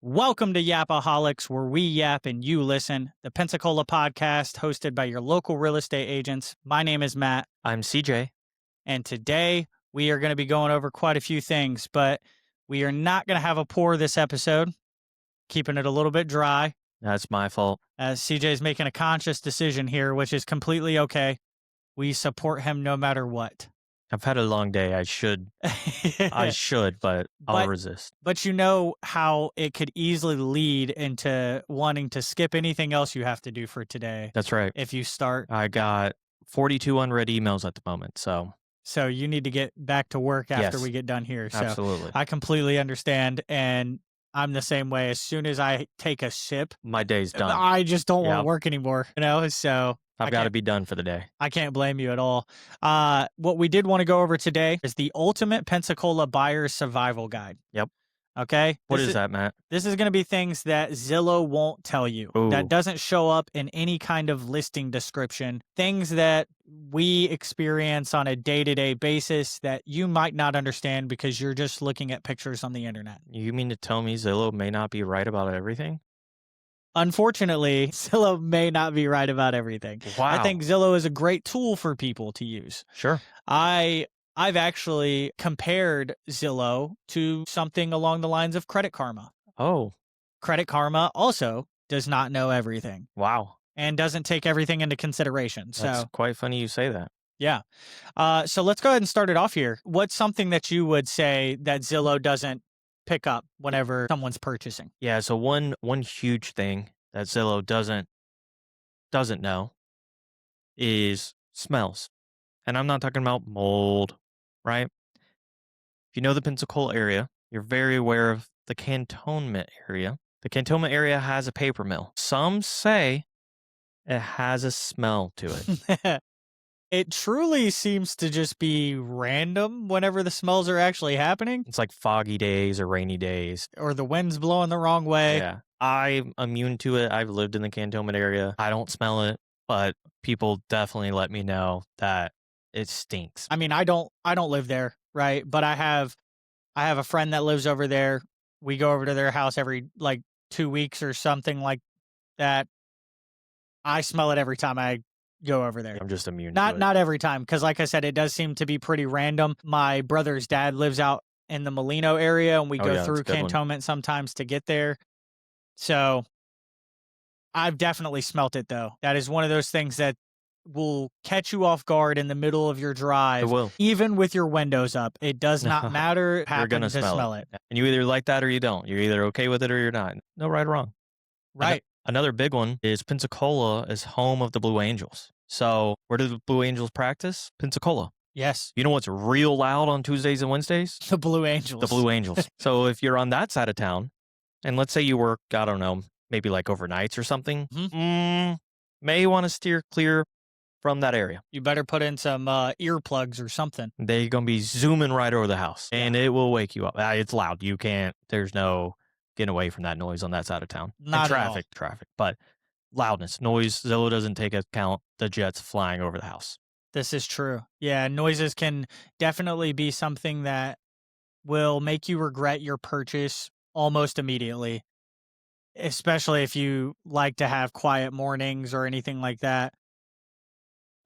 Welcome to Yapaholics, where we yap and you listen, the Pensacola podcast hosted by your local real estate agents. My name is Matt. I'm CJ. And today we are going to be going over quite a few things, but we are not going to have a pour this episode, keeping it a little bit dry. That's my fault. As CJ is making a conscious decision here, which is completely okay. We support him no matter what. I've had a long day. I should, but I'll resist. But you know how it could easily lead into wanting to skip anything else you have to do for today. That's right. If you start. I got 42 unread emails at the moment, so you need to get back to work after we get done here. So absolutely. I completely understand, and I'm the same way. As soon as I take a sip, my day's done. I just don't want to work anymore, so I've got to be done for the day. I can't blame you at all. What we did want to go over today is the ultimate Pensacola buyer's survival guide. Yep. Okay. What is that, Matt? This is going to be things that Zillow won't tell you. Ooh. That doesn't show up in any kind of listing description. Things that we experience on a day-to-day basis that you might not understand because you're just looking at pictures on the internet. You mean to tell me Zillow may not be right about everything? Unfortunately, Zillow may not be right about everything. Wow. I think Zillow is a great tool for people to use. Sure. I've actually compared Zillow to something along the lines of Credit Karma. Oh. Credit Karma also does not know everything. Wow. And doesn't take everything into consideration. That's quite funny you say that. Yeah. So let's go ahead and start it off here. What's something that you would say that Zillow doesn't pick up whenever someone's purchasing? Yeah, so one huge thing that Zillow doesn't know is smells. And I'm not talking about mold, right? If you know the Pensacola area, you're very aware of the Cantonment area. The Cantonment area has a paper mill. Some say it has a smell to it. It truly seems to just be random whenever the smells are actually happening. It's like foggy days or rainy days. Or the wind's blowing the wrong way. Yeah. I'm immune to it. I've lived in the Cantonment area. I don't smell it, but people definitely let me know that it stinks. I mean, I don't live there, right? But I have a friend that lives over there. We go over to their house every 2 weeks or something like that. I smell it every time I go over there. I'm just immune to it. Not every time, because like I said, it does seem to be pretty random. My brother's dad lives out in the Molino area, and we go through Cantonment sometimes to get there. So I've definitely smelt it, though. That is one of those things that will catch you off guard in the middle of your drive. It will. Even with your windows up. It does not matter. You're going to smell it. And you either like that or you don't. You're either okay with it or you're not. No right or wrong. Right. Another big one is Pensacola is home of the Blue Angels. So where do the Blue Angels practice? Pensacola. Yes. You know what's real loud on Tuesdays and Wednesdays? The Blue Angels. The Blue Angels. So if you're on that side of town, and let's say you work, I don't know, maybe like overnights or something, may want to steer clear from that area. You better put in some earplugs or something. They're going to be zooming right over the house, and it will wake you up. It's loud. You can't, there's no getting away from that noise on that side of town. Not traffic, but loudness, noise, Zillow doesn't take account the jets flying over the house. This is true. Yeah, noises can definitely be something that will make you regret your purchase almost immediately, especially if you like to have quiet mornings or anything like that.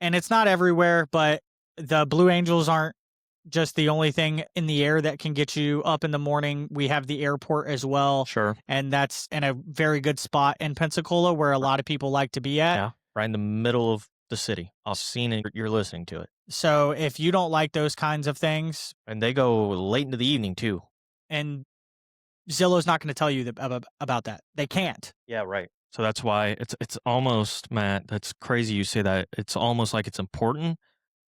And it's not everywhere, but the Blue Angels aren't just the only thing in the air that can get you up in the morning. We have the airport as well. Sure. And that's in a very good spot in Pensacola where a lot of people like to be at. Yeah, right in the middle of the city. I've seen it. You're listening to it. So if you don't like those kinds of things. And they go late into the evening too. And Zillow's not going to tell you about that. They can't. Yeah, right. So that's why it's almost, Matt, that's crazy you say that. It's almost like it's important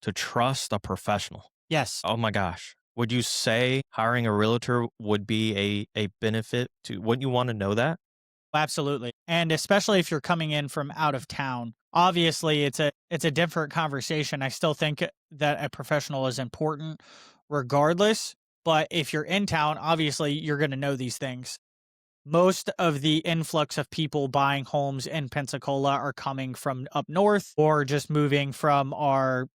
to trust a professional. Yes. Oh my gosh. Would you say hiring a realtor would be a benefit to, wouldn't you want to know that? Absolutely. And especially if you're coming in from out of town. Obviously, it's a different conversation. I still think that a professional is important regardless. But if you're in town, obviously, you're going to know these things. Most of the influx of people buying homes in Pensacola are coming from up north or just moving from our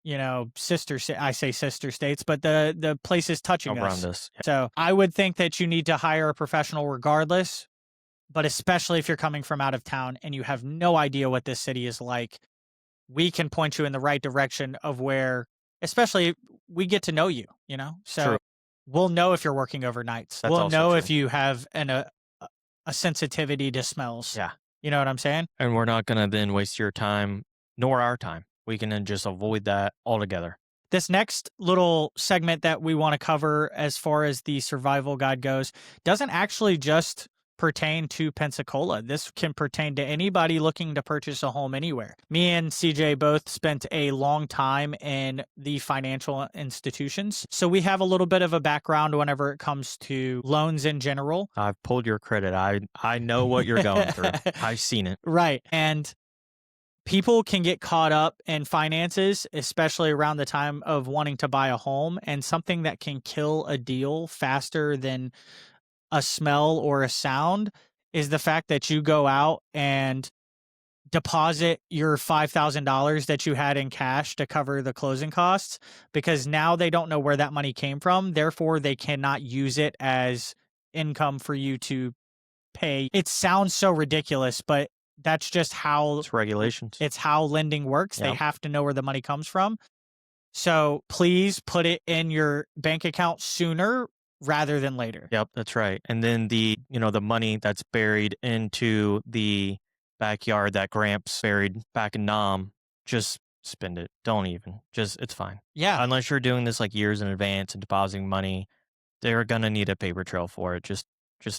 I say sister states, but the places touching around us. us. Yeah. So I would think that you need to hire a professional regardless, but especially if you're coming from out of town and you have no idea what this city is like, we can point you in the right direction of where, especially we get to know you, So True. we'll know if you're working overnights. That's We'll also know true. if you have a sensitivity to smells. Yeah. You know what I'm saying? And we're not going to then waste your time nor our time. We can then just avoid that altogether. This next little segment that we want to cover as far as the survival guide goes doesn't actually just pertain to Pensacola. This can pertain to anybody looking to purchase a home anywhere. Me and CJ both spent a long time in the financial institutions, so we have a little bit of a background whenever it comes to loans in general. I've pulled your credit. I know what you're going through. I've seen it. Right. And people can get caught up in finances, especially around the time of wanting to buy a home, and something that can kill a deal faster than a smell or a sound is the fact that you go out and deposit your $5,000 that you had in cash to cover the closing costs, because now they don't know where that money came from. Therefore, they cannot use it as income for you to pay. It sounds so ridiculous, but that's just how It's regulations. it's how lending works. They Yep. have to know where the money comes from. So please put it in your bank account sooner rather than later. Yep, that's right. And then the money that's buried into the backyard that Gramps buried back in Nam, just spend it. Don't even. It's fine. Yeah. Unless you're doing this like years in advance and depositing money, they're gonna need a paper trail for it. Just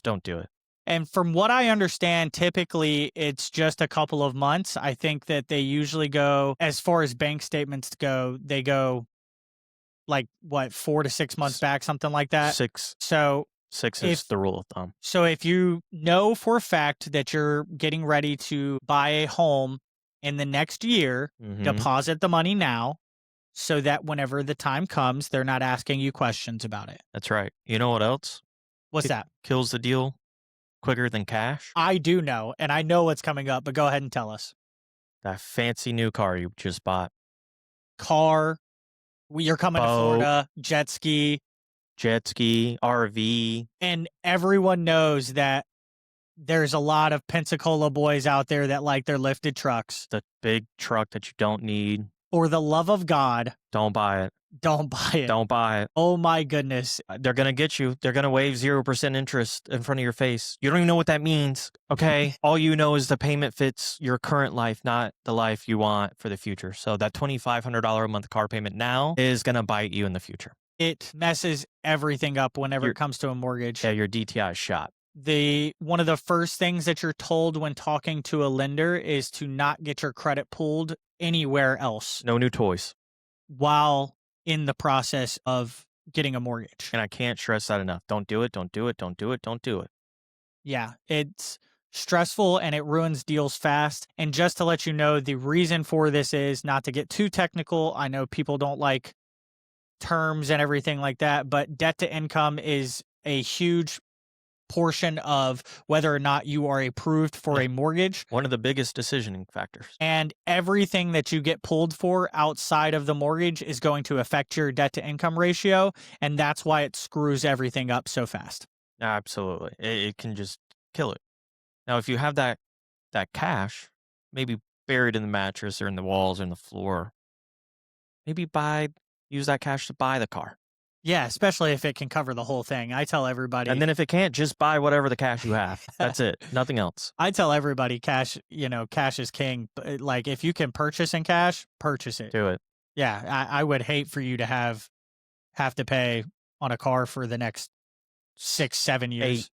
don't do it. And from what I understand, typically it's just a couple of months. I think that they usually go, as far as bank statements go, they go like 4 to 6 months back, something like that. Six So is the rule of thumb. So if you know for a fact that you're getting ready to buy a home in the next year, deposit the money now so that whenever the time comes, they're not asking you questions about it. That's right. You know what else? What's that? Kills the deal quicker than cash? I do know, and I know what's coming up, but go ahead and tell us. That fancy new car you just bought. Car, you're coming to Florida, jet ski, RV. and everyone knows that there's a lot of Pensacola boys out there that like their lifted trucks. The big truck that you don't need. For the love of God, don't buy it. Don't buy it. Don't buy it. Oh my goodness. They're going to get you. They're going to waive 0% interest in front of your face. You don't even know what that means, okay? All you know is the payment fits your current life, not the life you want for the future. So that $2,500 a month car payment now is going to bite you in the future. It messes everything up whenever it comes to a mortgage. Yeah, your DTI is shot. One of the first things that you're told when talking to a lender is to not get your credit pulled anywhere else. No new toys. While in the process of getting a mortgage. And I can't stress that enough. Don't do it. Don't do it. Don't do it. Don't do it. Yeah, it's stressful and it ruins deals fast. And just to let you know, the reason for this is not to get too technical. I know people don't like terms and everything like that, but debt to income is a huge portion of whether or not you are approved for a mortgage. One of the biggest decisioning factors. And everything that you get pulled for outside of the mortgage is going to affect your debt to income ratio. And that's why it screws everything up so fast. Absolutely. It can just kill it. Now, if you have that cash, maybe buried in the mattress or in the walls or in the floor, maybe use that cash to buy the car. Yeah, especially if it can cover the whole thing. I tell everybody. And then if it can't, just buy whatever the cash you have. That's it. Nothing else. I tell everybody cash is king. Like if you can purchase in cash, purchase it. Do it. Yeah, I would hate for you to have to pay on a car for the next 6-7 years. 8.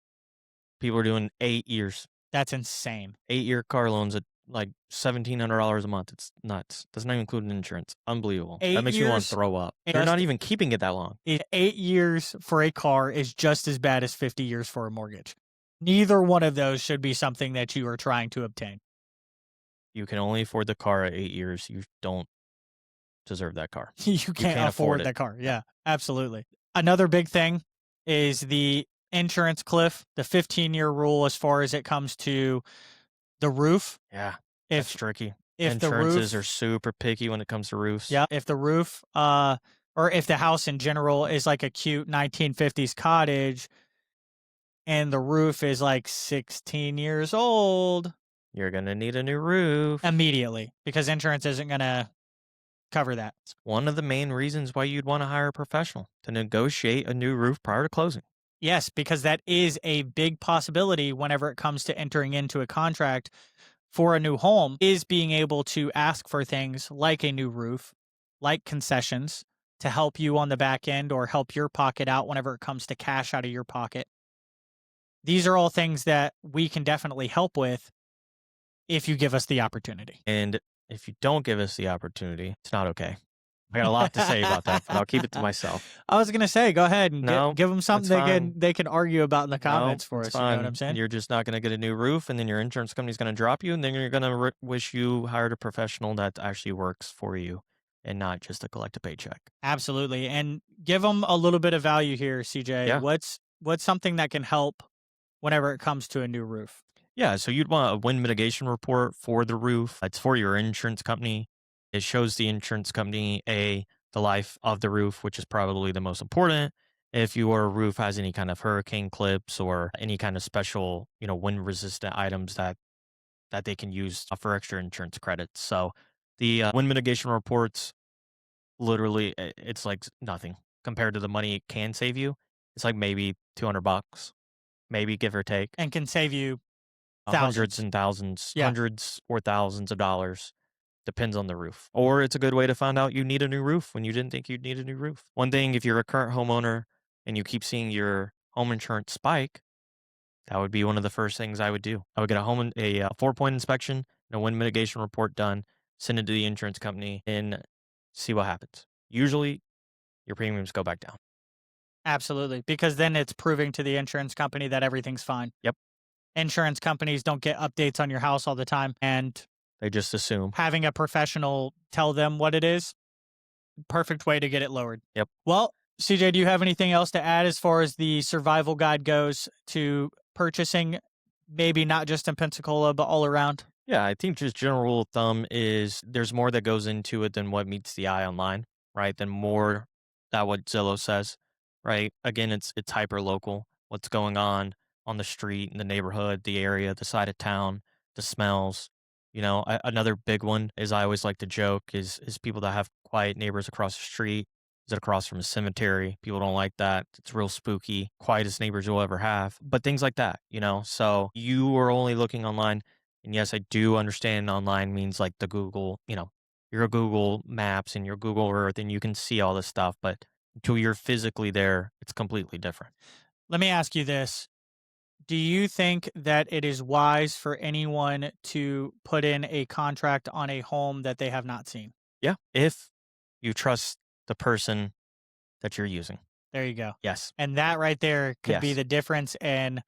People are doing 8 years. That's insane. 8-year car loans at like $1,700 a month. It's nuts. Does not include insurance. Unbelievable. That makes me want to throw up. They're not even keeping it that long. 8 years for a car is just as bad as 50 years for a mortgage. Neither one of those should be something that you are trying to obtain. You can only afford the car at 8 years. You don't deserve that car. You can't afford that car. Yeah, absolutely. Another big thing is the insurance cliff, the 15-year rule as far as it comes to the roof. Yeah, that's tricky. If the Insurances are roof, super picky when it comes to roofs. yeah, if the roof, or if the house in general is like a cute 1950s cottage and the roof is like 16 years old, You're gonna need a new roof. immediately, because insurance isn't going to cover that. One of the main reasons why you'd want to hire a professional to negotiate a new roof prior to closing. Yes, because that is a big possibility whenever it comes to entering into a contract for a new home, is being able to ask for things like a new roof, like concessions to help you on the back end or help your pocket out whenever it comes to cash out of your pocket. These are all things that we can definitely help with if you give us the opportunity. And if you don't give us the opportunity, it's not okay. I got a lot to say about that, but I'll keep it to myself. I was gonna say, go ahead and No, give them something that's fine. they can argue about in the No, comments for it's us. You know what I'm fine. saying? You're just not going to get a new roof, and then your insurance company's going to drop you, and then you're going to wish you hired a professional that actually works for you and not just to collect a paycheck. Absolutely, and give them a little bit of value here, CJ. Yeah. What's something that can help whenever it comes to a new roof? Yeah. So you'd want a wind mitigation report for the roof. It's for your insurance company. It shows the insurance company the life of the roof, which is probably the most important. If your roof has any kind of hurricane clips or any kind of special, wind resistant items that they can use for extra insurance credits. So the wind mitigation reports, literally, it's like nothing compared to the money it can save you. It's like maybe $200, maybe give or take. And can save you Hundreds thousands. and thousands, Yeah, hundreds or thousands of dollars. Depends on the roof. Or it's a good way to find out you need a new roof when you didn't think you'd need a new roof. One thing, if you're a current homeowner and you keep seeing your home insurance spike, that would be one of the first things I would do. I would get a 4-point inspection and a wind mitigation report done, send it to the insurance company, and see what happens. Usually, your premiums go back down. absolutely. Because then it's proving to the insurance company that everything's fine. Yep. Insurance companies don't get updates on your house all the time, and They just assume. having a professional tell them what it is, perfect way to get it lowered. Yep. Well, CJ, do you have anything else to add as far as the survival guide goes to purchasing, maybe not just in Pensacola, but all around? Yeah, I think just general rule of thumb is there's more that goes into it than what meets the eye online, right? Than more that what Zillow says, right? Again, it's hyper local. What's going on the street, in the neighborhood, the area, the side of town, the smells. Another big one is I always like to joke is people that have quiet neighbors across the street. Is it across from a cemetery? People don't like that. It's real spooky, quietest neighbors you'll ever have. But things like that. So you are only looking online, and yes, I do understand online means like the Google, your Google Maps and your Google Earth, and you can see all this stuff. But until you're physically there, it's completely different. Let me ask you this. Do you think that it is wise for anyone to put in a contract on a home that they have not seen? Yeah. If you trust the person that you're using. There you go. Yes. And that right there could be Yes. the difference in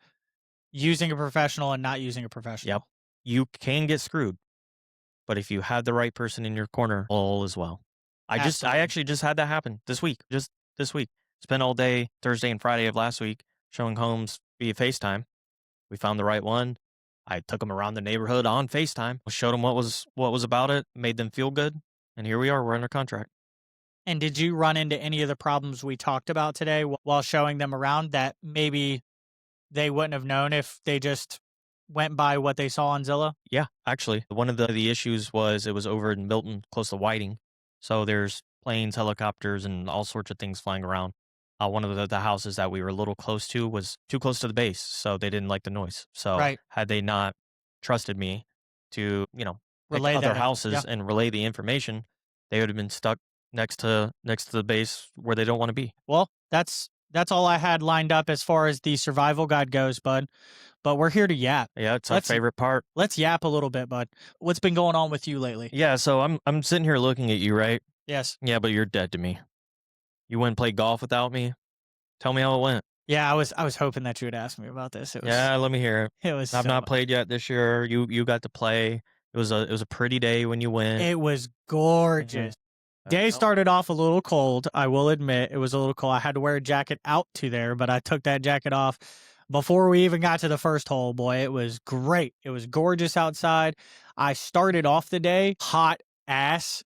using a professional and not using a Yep. professional. You can get screwed, but if you have the right person in your corner, all is well. I Absolutely. actually just had that happen this week. Just this week. Spent all day Thursday and Friday of last week showing homes via FaceTime. We found the right one. I took them around the neighborhood on FaceTime, showed them what was about it, made them feel good, and here we are. We're under contract. And did you run into any of the problems we talked about today while showing them around that maybe they wouldn't have known if they just went by what they saw on Zillow? Yeah, actually, one of the issues was it was over in Milton, close to Whiting. So there's planes, helicopters, and all sorts of things flying around. One of the houses that we were a little close to was too close to the base, so they didn't like the noise. So Right. had they not trusted me to, pick Relay other that. houses Yeah. and relay the information, they would have been stuck next to the base where they don't want to be. Well, that's all I had lined up as far as the survival guide goes, bud. But we're here to yap. Yeah, it's our Let's favorite part. let's yap a little bit, bud. What's been going on with you lately? Yeah, so I'm sitting here looking at you, right? Yes. Yeah, but you're dead to me. You went and played golf without me. Tell me how it went. Yeah, I was hoping that you would ask me about this. Yeah, let me hear it. It was I've so not played yet this year. You got to play. It was a pretty day when you went. It was gorgeous. Day started off a little cold. I will admit it was a little cold. I had to wear a jacket out to there, but I took that jacket off. Before we even got to the first hole, boy, it was great. It was gorgeous outside. I started off the day hot ass.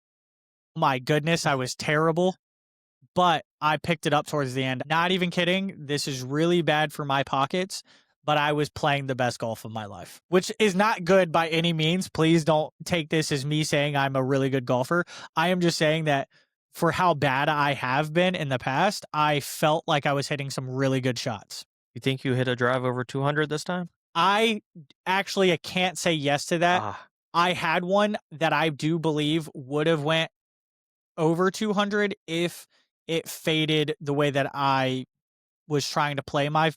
My goodness, I was terrible, but I picked it up towards the end. Not even kidding. This is really bad for my pockets, but I was playing the best golf of my life, which is not good by any means. Please don't take this as me saying I'm a really good golfer. I am just saying that for how bad I have been in the past, I felt like I was hitting some really good shots. You think you hit a drive over 200 this time? I can't say yes to that. Ah, I had one that I do believe would have went over 200 if it faded the way that I was trying to play my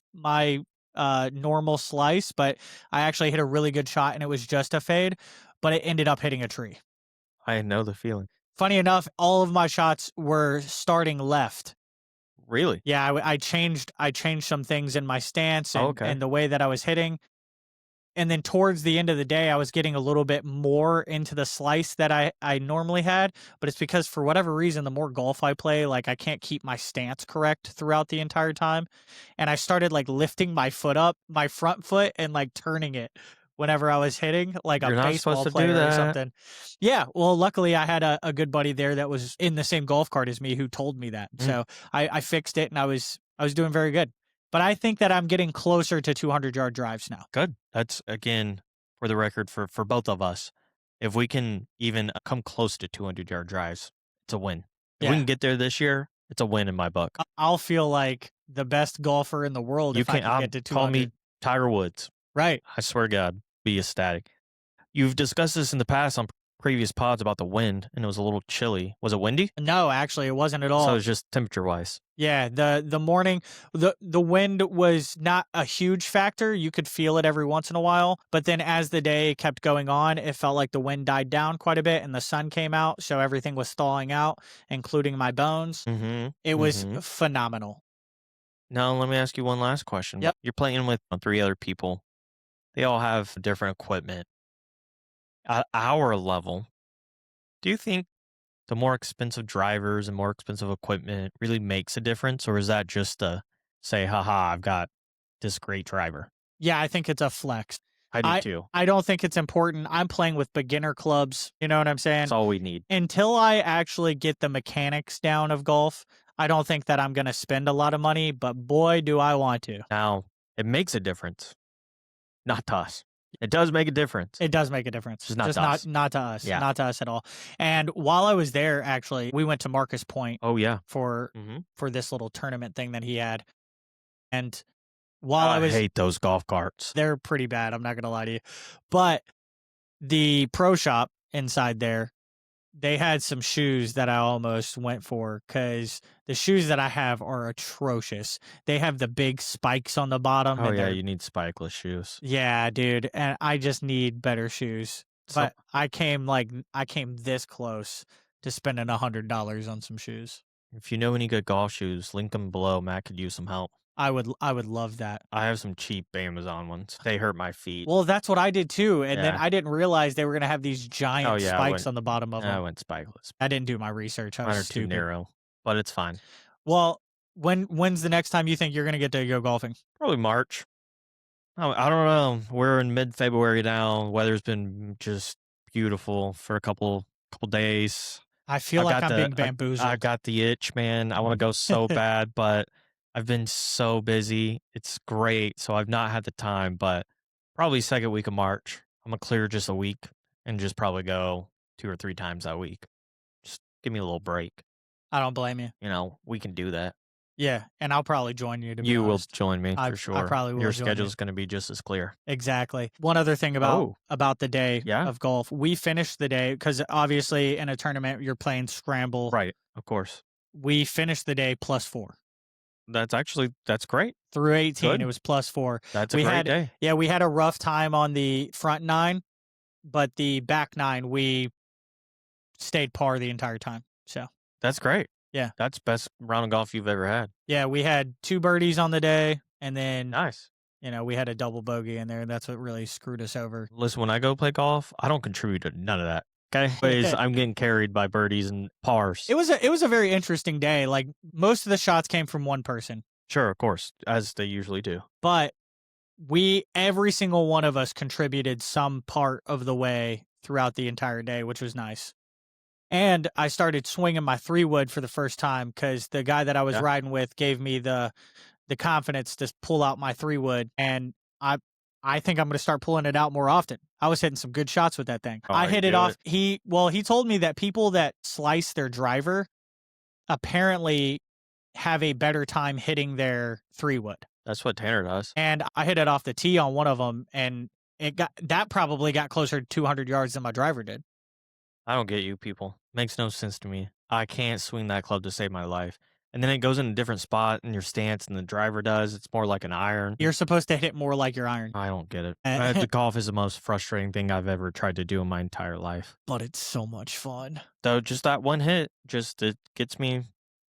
normal slice, but I actually hit a really good shot and it was just a fade, but it ended up hitting a tree. I know the feeling. Funny enough, all of my shots were starting left. Really? Yeah, I changed some things in my stance Oh, and okay. the way that I was hitting. And then towards the end of the day, I was getting a little bit more into the slice that I normally had, but it's because for whatever reason, the more golf I play, like I can't keep my stance correct throughout the entire time. And I started like lifting my foot up, my front foot, and like turning it whenever I was hitting like a You're not supposed baseball to do player or that. something. Yeah. Well, luckily I had a good buddy there that was in the same golf cart as me who told me that. Mm. So I fixed it and I was doing very good. But I think that I'm getting closer to 200-yard drives now. Good. That's, again, for the record, for both of us. If we can even come close to 200-yard drives, it's a win. If we Yeah. can get there this year, it's a win in my book. I'll feel like the best golfer in the world You if I can can get to call 200. me Tiger Woods. Right. I swear to God, be ecstatic. You've discussed this in the past on previous pods about the wind, and it was a little chilly. Was it windy? No, actually, it wasn't at So all. it was just temperature-wise. Yeah, the morning, the wind was not a huge factor. You could feel it every once in a while, but then as the day kept going on, it felt like the wind died down quite a bit and the sun came out, so everything was thawing out, including my bones. Mm-hmm. It was phenomenal. Now, let me ask you one last question. Yep. You're playing with 3 other people. They all have different equipment. At our level, do you think the more expensive drivers and more expensive equipment really makes a difference? Or is that just to say, haha, I've got this great driver? Yeah, I think it's a flex. I do too. I don't think it's important. I'm playing with beginner clubs, you know what I'm saying? That's all we need. Until I actually get the mechanics down of golf, I don't think that I'm going to spend a lot of money, but boy, do I want to. Now, it makes a difference. Not to us. It does make a difference. It does make a difference. Just not to us. Not to us. Yeah. Not to us at all. And while I was there, actually, we went to Marcus Point Oh, yeah. for Mm-hmm. this little tournament thing that he had. And while I hate those golf carts. they're pretty bad, I'm not going to lie to you. But the pro shop inside there, they had some shoes that I almost went for because the shoes that I have are atrocious. They have the big spikes on the bottom. Oh, and yeah, you need spikeless shoes. yeah, dude. And I just need better shoes. So- But I came this close to spending $100 on some shoes. If you know any good golf shoes, link them below. Matt could use some help. I would love that. I have some cheap Amazon ones. They hurt my feet. Well, that's what I did too. And then Yeah. I didn't realize they were going to have these giant yeah, I spikes went- on the bottom of I them. went spikeless. I didn't do my research. I Mine are was too stupid. narrow, but it's fine. Well, when's the next time you think you're going to get to go golfing? Probably March. I don't know. We're in mid-February now. Weather's been just beautiful for a couple days. I feel like I'm being I bamboozled. got the itch, man. I want to go so bad, but I've been so busy. It's great, so I've not had the time, but probably second week of March. I'm going to clear just a week and just probably go 2 or 3 times that week. Just give me a little break. I don't blame you. You know, we can do that. Yeah, and I'll probably join you, to be You will honest. join me I for sure. probably will Your join you. schedule's going to be just as clear. Exactly. One other thing about the day Yeah? of golf. We finished the day because obviously in a tournament you're playing scramble. Right, of course. We finished the day +4. That's great. Through 18, Good. it was +4. That's a We great had- day. Yeah, we had a rough time on the front 9, but the back 9 we stayed par the entire time. So That's great. Yeah. That's best round of golf you've ever had. yeah, we had 2 birdies on the day, and then Nice. we had a double bogey in there. That's what really screwed us over. Listen, when I go play golf, I don't contribute to none of that. Okay, because I'm getting carried by birdies and pars. It was a very interesting day. Like most of the shots came from one person, Sure, of course, as they usually do. but every single one of us contributed some part of the way throughout the entire day, which was nice. And I started swinging my 3-wood for the first time because the guy that I was Yeah. riding with gave me the confidence to pull out my 3-wood, and I think I'm going to start pulling it out more often. I was hitting some good shots with that thing. Oh, I hit it do off. it. He told me that people that slice their driver apparently have a better time hitting their 3-wood. That's what Tanner does. And I hit it off the tee on one of them, and that probably got closer to 200 yards than my driver did. I don't get you people. Makes no sense to me. I can't swing that club to save my life. And then it goes in a different spot in your stance and the driver does. It's more like an iron. You're supposed to hit more like your iron. I don't get it. The golf is the most frustrating thing I've ever tried to do in my entire life. But it's so much fun. Though just that one hit, it gets me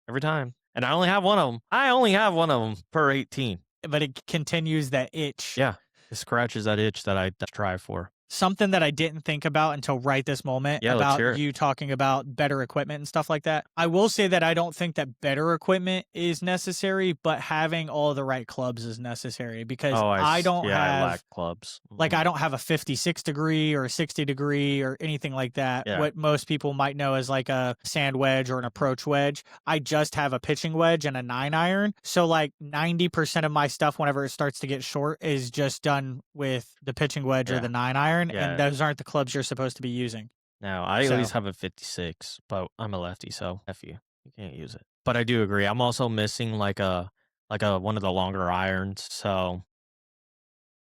every time. And I only have one of them. I only have one of them per 18. But it continues that itch. Yeah. It scratches that itch that I strive for. Something that I didn't think about until right this moment about you talking about better equipment and stuff like that. I will say that I don't think that better equipment is necessary, but having all the right clubs is necessary because I lack clubs. Like I don't have a 56 degree or a 60 degree or anything like that. Yeah. What most people might know as like a sand wedge or an approach wedge. I just have a pitching wedge and a 9-iron. So like 90% of my stuff whenever it starts to get short is just done with the pitching wedge or the 9-iron. Yeah. And those aren't the clubs you're supposed to be using. No, I always have a 56, but I'm a lefty, so F you. You can't use it. But I do agree. I'm also missing like a one of the longer irons, so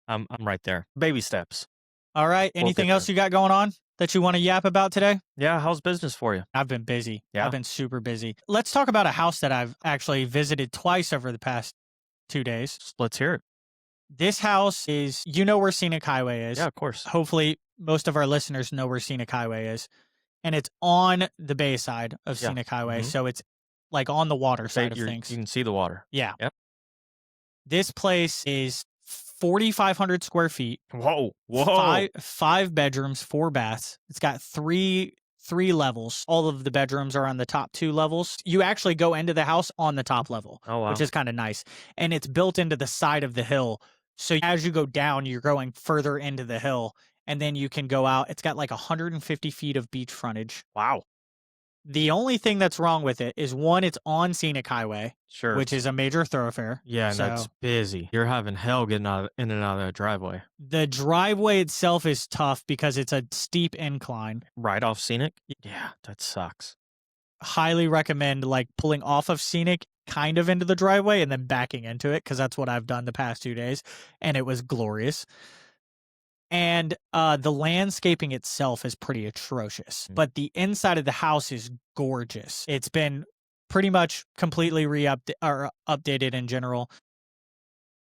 I'm right there. Baby steps. All right. Anything else you got going on that you want to yap about today? Yeah, how's business for you? I've been busy. Yeah. I've been super busy. Let's talk about a house that I've actually visited twice over the past 2 days. Let's hear it. This house is, you know where Scenic Highway is. Yeah, of course. Hopefully, most of our listeners know where Scenic Highway is. And it's on the bay side of Scenic Highway. So it's like on the water side of things. You can see the water. Yeah. Yep. This place is 4,500 square feet. Whoa. Whoa. Five bedrooms, 4 baths. It's got three levels. All of the bedrooms are on the top 2 levels. You actually go into the house on the top level, which is kind of nice. And it's built into the side of the hill. So as you go down, you're going further into the hill, and then you can go out. It's got like 150 feet of beach frontage. Wow. The only thing that's wrong with it is, one, it's on Scenic Highway, Sure. which is a major thoroughfare. Yeah, and that's busy. You're having hell getting in and out of that driveway. The driveway itself is tough because it's a steep incline. Right off Scenic? Yeah, that sucks. Highly recommend like pulling off of Scenic kind of into the driveway and then backing into it, because that's what I've done the past 2 days, and it was glorious. And the landscaping itself is pretty atrocious, but the inside of the house is gorgeous. It's been pretty much completely updated in general.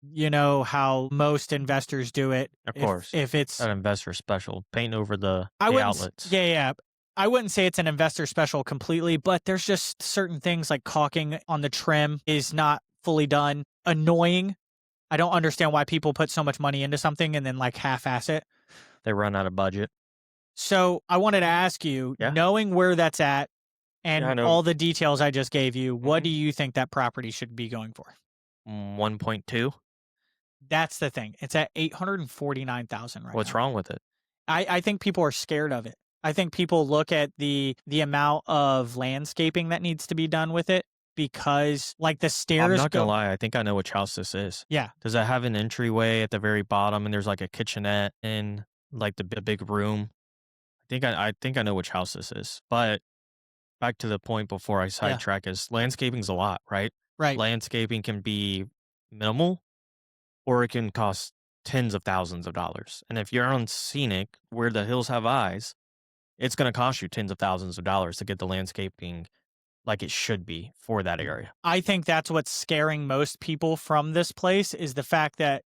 You know how most investors do it. Of course. If it's an investor special, paint over the outlets. Yeah. I wouldn't say it's an investor special completely, but there's just certain things like caulking on the trim is not fully done. Annoying. I don't understand why people put so much money into something and then like half-ass it. They run out of budget. So I wanted to ask you, knowing where that's at and all the details I just gave you, what do you think that property should be going for? 1.2. That's the thing. It's at $849,000 right now. What's wrong with it? I think people are scared of it. I think people look at the amount of landscaping that needs to be done with it, because like the stairs. I'm not gonna lie, I think I know which house this is. Yeah. Does it have an entryway at the very bottom and there's like a kitchenette in like the big room? I think I know which house this is. But back to the point before I sidetrack is landscaping's a lot, right? Right. Landscaping can be minimal or it can cost tens of thousands of dollars. And if you're on Scenic, where the hills have eyes, it's going to cost you tens of thousands of dollars to get the landscaping like it should be for that area. I think that's what's scaring most people from this place, is the fact that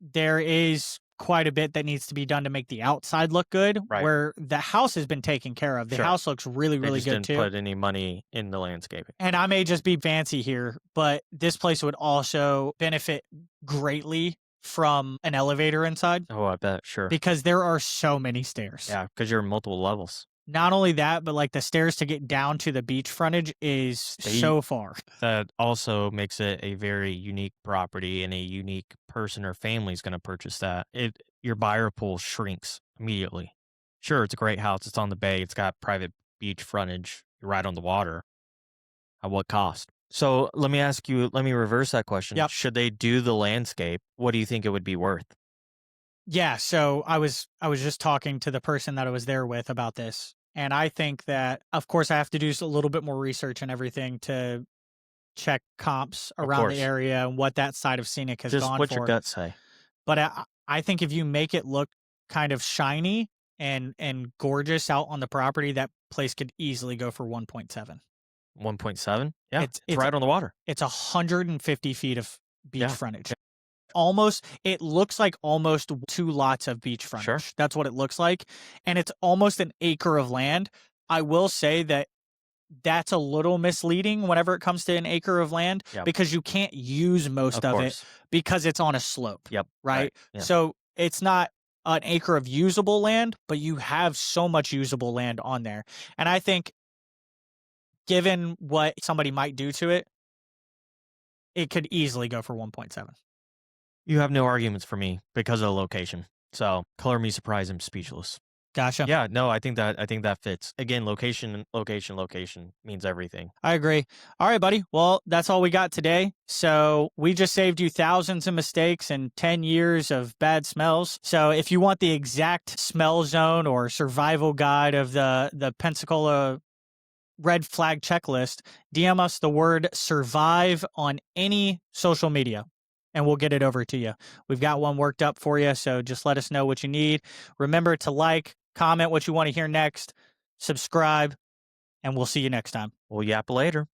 there is quite a bit that needs to be done to make the outside look good, where the house has been taken care of. The house looks really, really good too. They didn't put any money in the landscaping. And I may just be fancy here, but this place would also benefit greatly from an elevator inside. Oh, I bet. Sure. Because there are so many stairs. Yeah, because you're in multiple levels. Not only that, but like the stairs to get down to the beach frontage is They so far. That also makes it a very unique property, and a unique person or family is gonna purchase that. Your buyer pool shrinks immediately. Sure, it's a great house, it's on the bay, it's got private beach frontage, you're right on the water. At what cost? So, let me reverse that question. Yep. Should they do the landscape, what do you think it would be worth? Yeah, so I was just talking to the person that I was there with about this, and I think that, of course, I have to do a little bit more research and everything to check comps Of around the course. area and what that side of Scenic has Just gone what your for. gut say. But I think if you make it look kind of shiny and gorgeous out on the property, that place could easily go for 1.7. 1.7? Yeah, It's it's it's right on the water. it's 150 feet of beach Yeah, frontage. Almost, it looks like almost 2 lots of beach sure. frontage. That's what it looks like, and it's almost an acre of land. I will say that that's a little misleading whenever it comes to an acre of land Yep, because you can't use most of of it course. because it's on a slope, Yep, right, right? yeah. So, it's not an acre of usable land, but you have so much usable land on there, and I think given what somebody might do to it, it could easily go for 1.7. You have no arguments for me because of the location. So, color me surprised, I'm speechless. Gotcha. Yeah, no, I think that fits. Again, location, location, location means everything. I agree. All right, buddy. Well, that's all we got today. So we just saved you thousands of mistakes and 10 years of bad smells. So if you want the exact smell zone or survival guide of the Pensacola red flag checklist, DM us the word survive on any social media and we'll get it over to you. We've got one worked up for you. So just let us know what you need. Remember to like, comment what you want to hear next, subscribe, and we'll see you next time. We'll yap later.